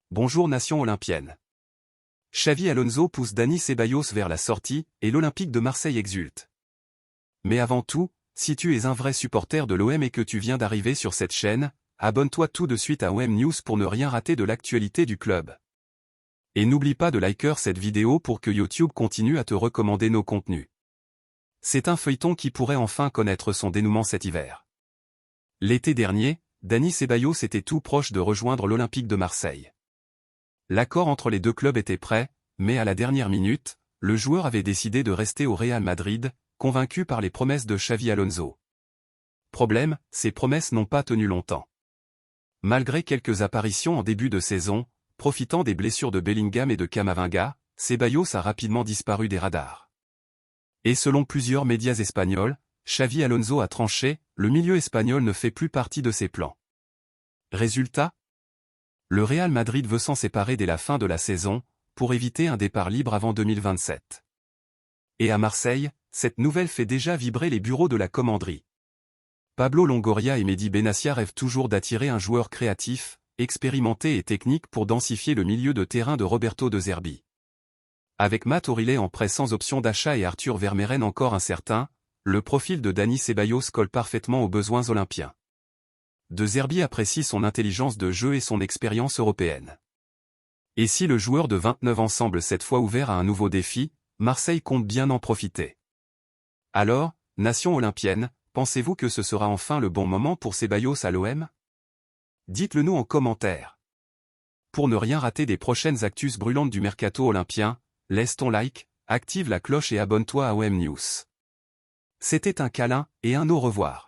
Bonjour nation olympienne. Xavi Alonso pousse Dani Ceballos vers la sortie, et l'Olympique de Marseille exulte. Mais avant tout, si tu es un vrai supporter de l'OM et que tu viens d'arriver sur cette chaîne, abonne-toi tout de suite à OM News pour ne rien rater de l'actualité du club. Et n'oublie pas de liker cette vidéo pour que YouTube continue à te recommander nos contenus. C'est un feuilleton qui pourrait enfin connaître son dénouement cet hiver. L'été dernier, Dani Ceballos était tout proche de rejoindre l'Olympique de Marseille. L'accord entre les deux clubs était prêt, mais à la dernière minute, le joueur avait décidé de rester au Real Madrid, convaincu par les promesses de Xavi Alonso. Problème, ces promesses n'ont pas tenu longtemps. Malgré quelques apparitions en début de saison, profitant des blessures de Bellingham et de Camavinga, Ceballos a rapidement disparu des radars. Et selon plusieurs médias espagnols, Xavi Alonso a tranché, le milieu espagnol ne fait plus partie de ses plans. Résultat ? Le Real Madrid veut s'en séparer dès la fin de la saison, pour éviter un départ libre avant 2027. Et à Marseille, cette nouvelle fait déjà vibrer les bureaux de la commanderie. Pablo Longoria et Mehdi Benassia rêvent toujours d'attirer un joueur créatif, expérimenté et technique pour densifier le milieu de terrain de Roberto De Zerbi. Avec Matt Oriley en prêt sans option d'achat et Arthur Vermeeren encore incertain, le profil de Dani Ceballos colle parfaitement aux besoins olympiens. De Zerbi apprécie son intelligence de jeu et son expérience européenne. Et si le joueur de 29 ans semble cette fois ouvert à un nouveau défi, Marseille compte bien en profiter. Alors, nation olympienne, pensez-vous que ce sera enfin le bon moment pour Ceballos à l'OM? Dites-le nous en commentaire. Pour ne rien rater des prochaines actus brûlantes du mercato olympien, laisse ton like, active la cloche et abonne-toi à OM News. C'était un câlin et un au revoir.